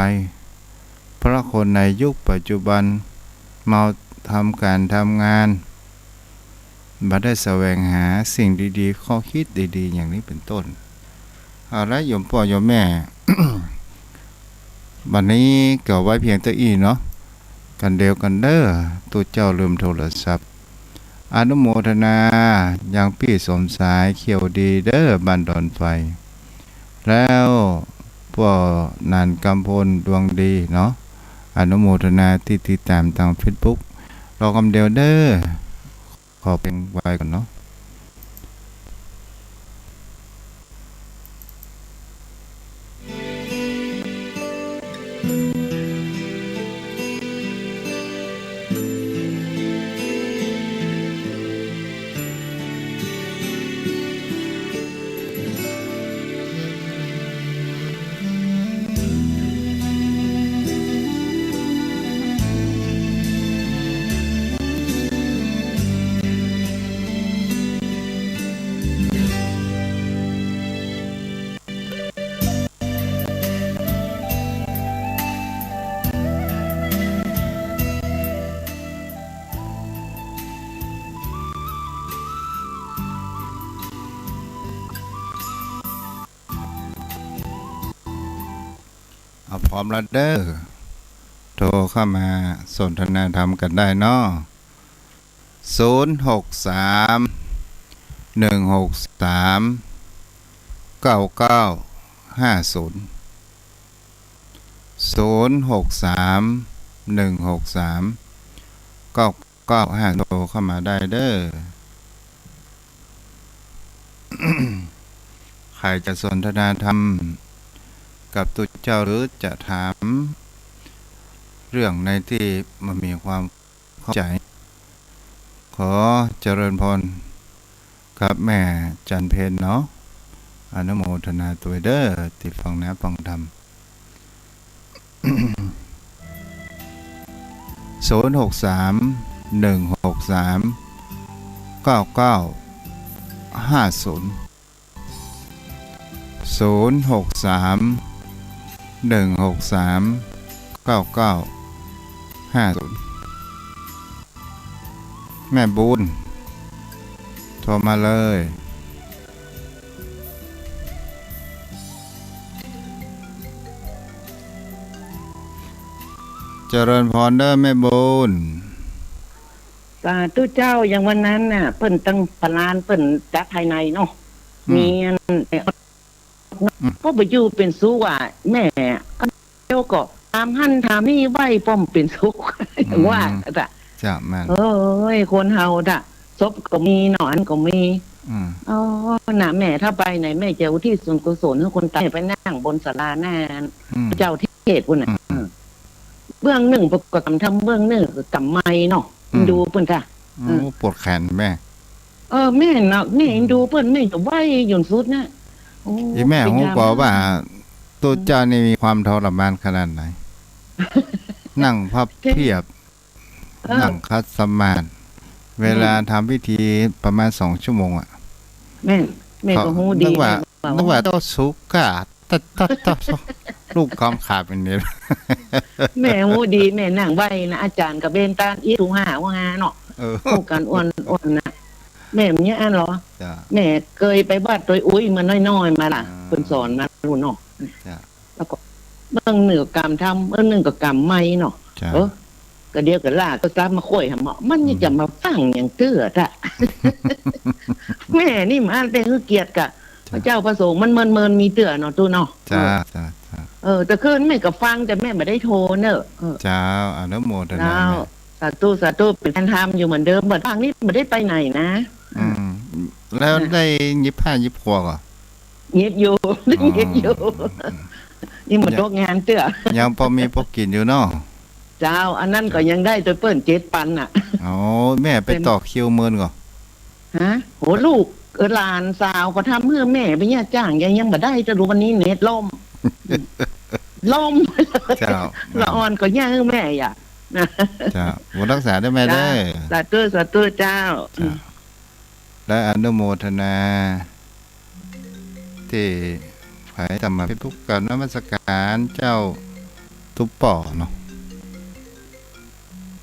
เพราะคนในยุคปัจจุบันมาทำการทำงานบ่ได้แสวงหาสิ่งดีๆข้อคิดดีๆอย่างนี้เป็นต้นเอาละโยมพ่อโยมแม่ วันนี้ก็ไว้เพียงเท่านี้เนาะกันเดียวกันเด้อตัวเจ้าลืมโทรศัพท์อนุโมทนายังพี่สมสายเขียวดีเด้อบ้านดอนไฟแล้วพ่อนันกำพลดวงดีเนาะอนุโมทนาที่ติดตามทาง Facebook รอกำเดียวเด้อ อเพลงไว้ก่อนเนาะเอาพร้อมแล้วเด้อโทรเข้ามาสนทนาธรรมกันได้เนาะ063-163-9950 โทรเข้ามาได้เด้อ ใครจะสนทนาธรรมกับตุเจ้าหรือจะถามเรื่องในที่มันมีความเข้าใจขอเจริญพรกับแม่จันเพญเนาะอนุโมทนาตัวเด้อที่ฟังนะฟังธรรม 063-163-9950 แม่บุญโทรมาเลยเจริญพรเด้อแม่บุญสาธุเจ้าอย่างวันนั้นน่ะเปิ้นตั้งปลานเปิ้นจัดภายในเนาะมีก็ไปอยู่เป็นสู้ว่าแม่ก็เจ้าก็ตามหั่นถามนี่ไหวป้อมเป็นสุขว่าจ้ะแม่เอ้ยคนเฮาน่ะศพก็มีหนอนก็มีอ๋อน่ะแม่ถ้าไปไหนแม่จะอุทิศส่วนกุศลให้คนตายไปนั่งบนศาลาหน้าเจ้าที่เทศพุ่นน่ะเบื้องหนึ่งประกอบทำเบื้องหนึ่งกำไม้เนาะดูเพิ่นค่ะปวดแขนแม่แม่เนาะแม่ดูเพิ่นแม่จะไหวหย่นสุดนะอีแม่ฮู้บ่ว่าตัวเจ้านี่มีความทรมานขนาดไหน นั่งพับเพียบนั่งคัดสมาธิเวลาทำพิธีประมาณ2 ชั่วโมงอ่ะแม่ก็ฮู้ดีนึกว่าต้องสุกะตัดลูกความขาเป็นนี้แม่ฮู้ดีแม่นั่งไหวนะอาจารย์กับเบนตานอีถุงหาว่างาเนาะฮู้กันอ้วนนะแม่มันเนี่ยอันเหรอแม่เคยไปบ้านตัวอุ้ยมาน้อยๆมาล่ะเพิ่นสอนมารู้เนาะแล้วก็เบิ่งหนึ่งกรรมทำหนึ่งก็กรรมใหม่เนาะก็เดียวกับล่าก็ตามมาค่อยหาหมอมันจะมาฟังอย่างเตื้อท่ะแม่นี่มาเป็นคือเกียรติกะพระเจ้าพระสงฆ์มันเมินมีเตื้อเนาะตู้เนาะจ้าแต่คืนแม่ก็ฟังแต่แม่ไม่ได้โทรเนอะเจ้าอนุโมทนาสาธุเป็นการทำอยู่เหมือนเดิมเหมือนฟังนี่ไม่ได้ไปไหนนะแล้วได้ยิบผ้ายิบครัวก่อยิบอยู่นี่หมดโรคงานเตื้อยังพอมีพอกินอยู่เนาะเจ้าอันนั้นก็ยังได้ตัวเปิ้น7 ปันอ่ะอ๋อแม่ไปต่อคิวเมินก่อฮะโหลูกหลานสาวก็ทำเพื่อแม่ไปเนี่ยจ้างยังบ่ได้จะรู้วันนี้เน็ตล่มเจ้าละอ่อนก็ย่างแม่อ่ะเจ้าบ่รักษาได้แม่ได้สาธุเจ้าและอนุโมทนาที่ไผธรรมภิกษุกันนมัสการเจ้าทุปป่อเนาะ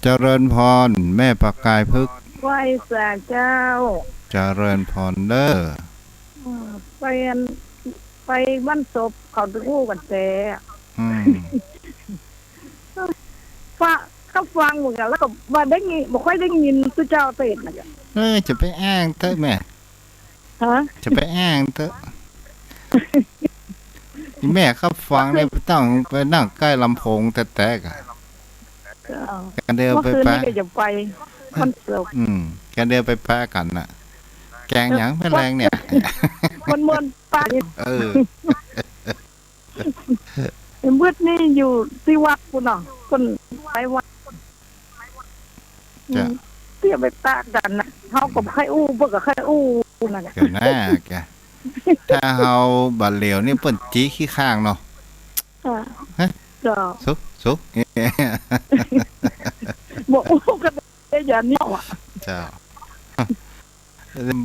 เจริญพรแม่ประกายพึกษ์ไหว้สาเจ้าเจริญพรเด้อไปบ้านศพเขาตะกู้กันแต่เขาฟังเหมือนกันแล้วก็บ่ได้ยินบ่ค่อยได้ยินพระเจ้าเทศน์นะจ๊ะจะไปอ้างเถอะแม่ฮะจะไปอ้างเถอะแม่เขาฟังเนี่ยต้องไปนั่งใกล้ลำโพงแตกๆอ่ะกันเดียวไปจะไปคอนเสิร์ต แกเดินไปป้ากันน่ะแกงหยังแม่แรงเนี่ยคนมวนป้ามืดนี่อยู่ที่วัดปุ่นเนาะคนไปวัดเตี้ยไปตากันนะเฮากับไข่อู้เพิ่นกับไข่อู้นั่นแหละแกน่าแกถ้าเฮาบัดเหลียวนี่เปิ้นจี้ขี้ข้างเนาะฮะสุกบ่อู้กันได้อย่างนี้อ่ะเจ้า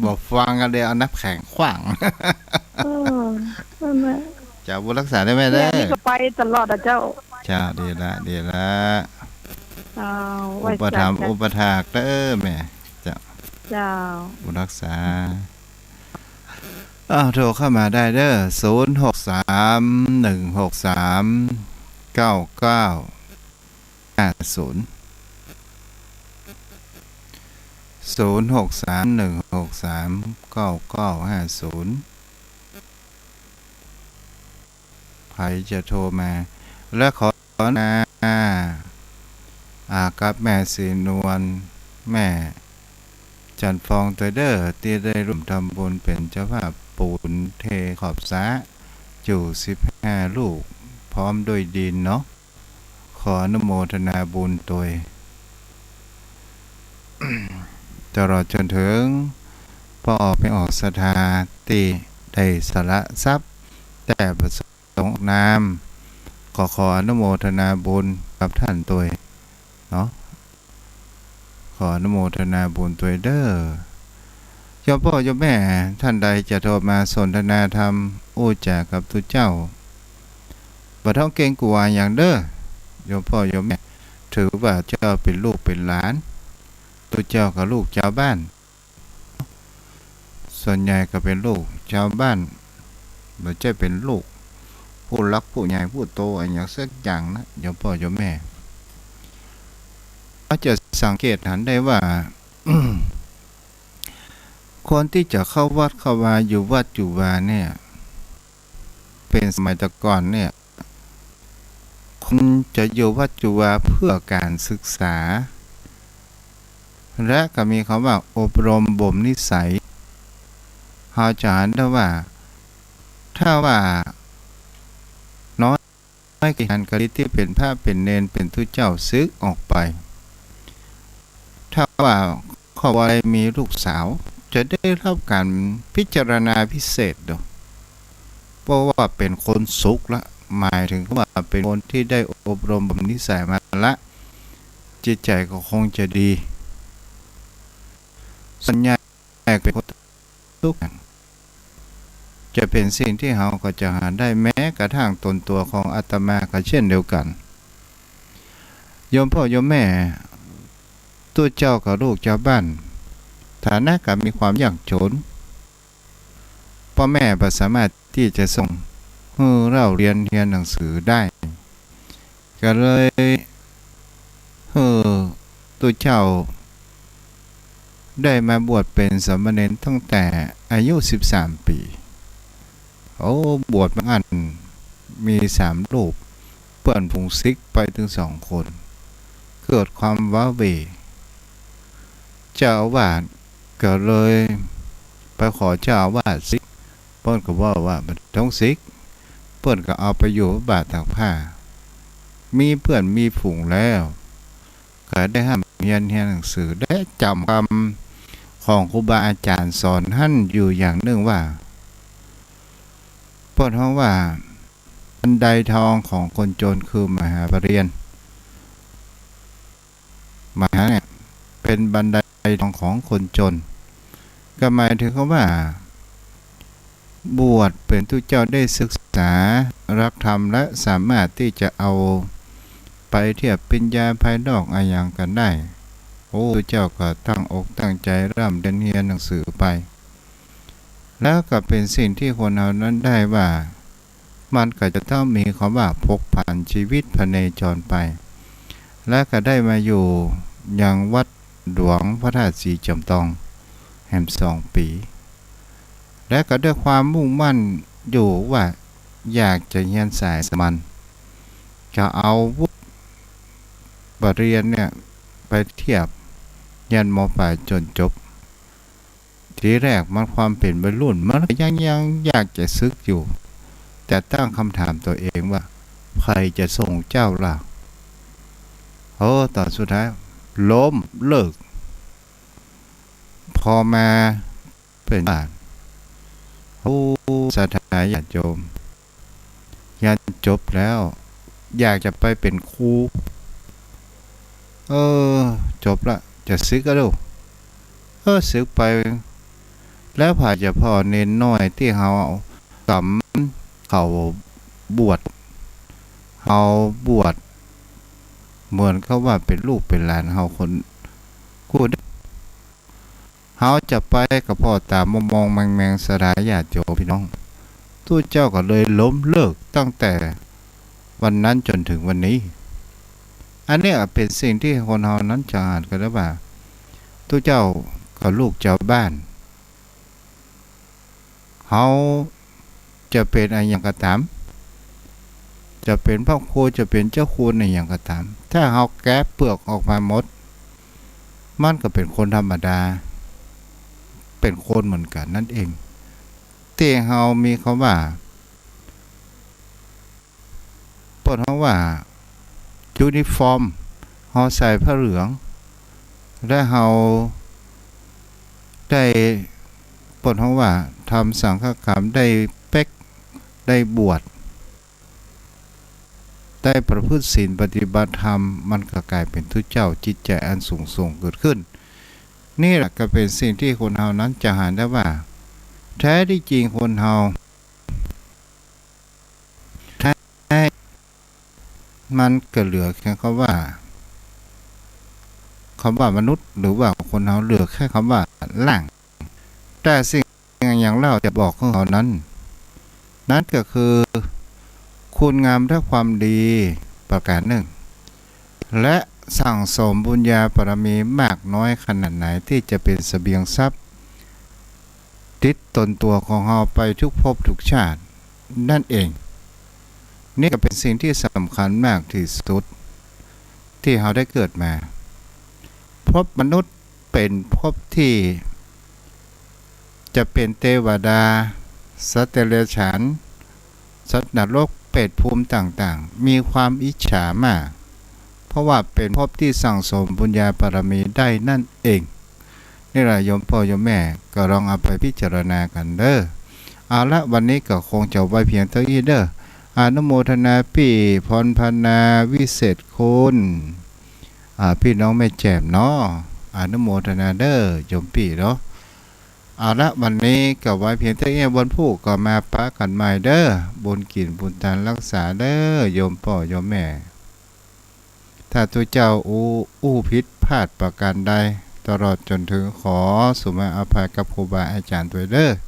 บอกฟังกันเดี๋ยวเอาน้ำแข็งขวางนั่นแหละจะบุรักษาได้ไหมได้นี่ก็ไปตลอดอ่ะเจ้าดีละอุปถัมภ์อุปถากเด้อแม่เจ้าบุรักษาโทรเข้ามาได้เด้อ0631639950 0631639950ใครจะโทรมาและขอกับแม่สีนวลแม่จันฟองตัวเด้อที่ได้ร่วมทำบุญเป็นเจ้าภาพปูนเทขอบสระอยู่15ลูกพร้อมด้วยดินเนาะขออนุโมทนาบุญโดยตลอดจนถึงพ่อไปออกสถาติได้สละทรัพย์แต่ประสงค์นามขออนุโมทนาบุญกับท่านตัวเนาะขออนุโมทนาบุญตัวเด้อยมพ่อยมแม่ท่านใดจะโทรมาสนทนาธรรมอู้จากับตุเจ้าบ่ท้องเก่งกว่าอย่างเด้อยมพ่อยมแม่ถือว่าเจ้าเป็นลูกเป็นหลานตุเจ้ากับลูกชาวบ้านส่วนใหญ่ก็เป็นลูกชาวบ้านบ่ใช่เป็นลูกผู้รักผู้ใหญ่ผู้โตอะไรอย่างสักอย่างนะยมพ่อยมแม่ก็จะสังเกตเห็นได้ว่า คนที่จะเข้าวัดเข้าวาอยู่วัดอยู่วาเนี่ยเป็นสมัยตะก่อนเนี่ยคนจะอยู่วัดอยู่วาเพื่อการศึกษาและก็มีคำว่าอบรมบ่มนิสัยเราจะเห็นได้ว่าถ้าว่าน้อยกิจการกฤษที่เป็นพระเป็นเนนเป็นทุเจ้าซึกออกไปถ้าว่าขออะไรมีลูกสาวจะได้รับการพิจารณาพิเศษด้วยเพราะว่าเป็นคนสุขละหมายถึงว่าเป็นคนที่ได้อบรมบ่มนิสัยมาละจิตใจก็คงจะดีสัญญาเป็นคนทุกข์จะเป็นสิ่งที่เราก็จะหาได้แม้กระทั่งตนตัวของอาตมาก็เช่นเดียวกันโยมพ่อโยมแม่ตัวเจ้ากับลูกชาวบ้านฐานะก็มีความยากจนพ่อแม่บ่สามารถที่จะส่งเราเรียนหนังสือได้ก็เลยตัวเจ้าได้มาบวชเป็นสามเณรตั้งแต่อายุ13 ปีบวชมาอันมี3รูปเปื่อนผงซิกไปถึง2 คนเกิดความว้าเหวเจ้าอาวาสก็เลยไปขอเจ้าอาวาสซิกเปิ้นก็ว่าบ่ต้องซิกเปิ้นก็เอาไปอยู่บาทตากผ้ามีเพื่อนมีฝูงแล้วก็ได้ห้ามเรียนหนังสือได้จำคำของครูบาอาจารย์สอนท่านอยู่อย่างหนึ่งว่าเปิ้นฮ้องว่าบันไดทองของคนจนคือมหาปรริญญามหาเนี่ยเป็นบันไดทองของคนจนก็หมายถึงว่าบวชเป็นทุกเจ้าได้ศึกษารักธรรมและสามารถที่จะเอาไปเทียบปัญญาภายนอกอะไรอย่างกันได้ทุกเจ้าก็ตั้งอกตั้งใจร่ำเรียนหนังสือไปแล้วก็เป็นสิ่งที่คนเรานั้นได้ว่ามันก็จะต้องมีคำว่าพกผ่านชีวิตพเนจรไปและก็ได้มาอยู่ยังวัดหลวงพระธาตุศรีจอมทองแห่ง2 ปีและก็ด้วยความมุ่งมั่นอยู่ว่าอยากจะเรียนสายสามัญก็เอาวุฒิปริญญาเนี่ยไปเทียบ ยันม.ปลายจนจบทีแรกมันความเป็นวัยรุ่นมันยังอยากจะซึกอยู่แต่ตั้งคำถามตัวเองว่าใครจะส่งเจ้าล่ะตอนสุดท้ายล้มเลิกพอมาเป็นบ้านสถาญาติโยมยันจบแล้วอยากจะไปเป็นครูจบละจะซึกก็ดูซึกไปแล้วผ่าจะพ่อเน้นน้อยที่เขากำเขาบวชเขาบวชเหมือนเขาว่าเป็นลูกเป็นหลานเขาคนกูเขาจะไปกับพ่อตามมองแมงสลายญาติโยมพี่น้องตู้เจ้าก็เลยล้มเลิกตั้งแต่วันนั้นจนถึงวันนี้อันนี้เป็นสิ่งที่คนเรานั้นจะอ่านกันแล้วว่าตู้เจ้ากับลูกเจ้าบ้านเขาจะเป็นอะไรอย่างก็ตามจะเป็นพ่อครูจะเป็นเจ้าครูในอย่างก็ตามถ้าเขาแกะเปลือกออกมาหมดมันก็เป็นคนธรรมดาเป็นคนเหมือนกันนั่นเองที่เขามีคำว่าปนเขาว่ายูนิฟอร์มเขาใส่ผ้าเหลืองและเขาได้ปนเขาว่าทำสังฆกรรมได้เป๊กได้บวชได้ประพฤติศีลปฏิบัติธรรมมันก็กลายเป็นทุเจ้าจิตใจอันสูงส่งเกิดขึ้นนี่แหละก็เป็นสิ่งที่คนเฮานั้นจะหาได้ว่าแท้ที่จริงคนเฮาแท้มันก็เหลือแค่คำว่ามนุษย์หรือว่าคนเฮาเหลือแค่คำว่าล่างแต่สิ่งอย่างเราจะบอกของเขานั้นก็คือคุณงามและความดีประการหนึ่งและสั่งสมบุญญาบารมีมากน้อยขนาดไหนที่จะเป็นเสบียงทรัพย์ติดตนตัวของเราไปทุกภพทุกชาตินั่นเองนี่ก็เป็นสิ่งที่สำคัญมากที่สุดที่เราได้เกิดมาภพมนุษย์เป็นภพที่จะเป็นเทวดาสัตว์เดรัจฉานสัตว์นรกเปรตภูมิต่างๆมีความอิจฉามากเพราะว่าเป็นภพที่สั่งสมบุญญาบารมีได้นั่นเองนี่แหละโยมพ่อโยมแม่ก็ลองเอาไปพิจารณากันเด้อเอาละวันนี้ก็คงจะไว้เพียงเท่านี้เด้ออนุโมทนาพี่พรพนาวิเศษคุณพี่น้องแม่แจ่มเนาะอนุโมทนาเด้อโยมพี่เนาะเอาละวันนี้ก็ไว้เพียงเท่านี้วันผู้ก็มาปะกันใหม่เด้อบุญกินบุญทานรักษาเด้อโยมพ่อโยมแม่ถ้าตัวเจ้าอู้ผิดพลาดประการใดตลอดจนถึงขอสุมาอภัยกับครูบาอาจารย์ด้วยเด้อ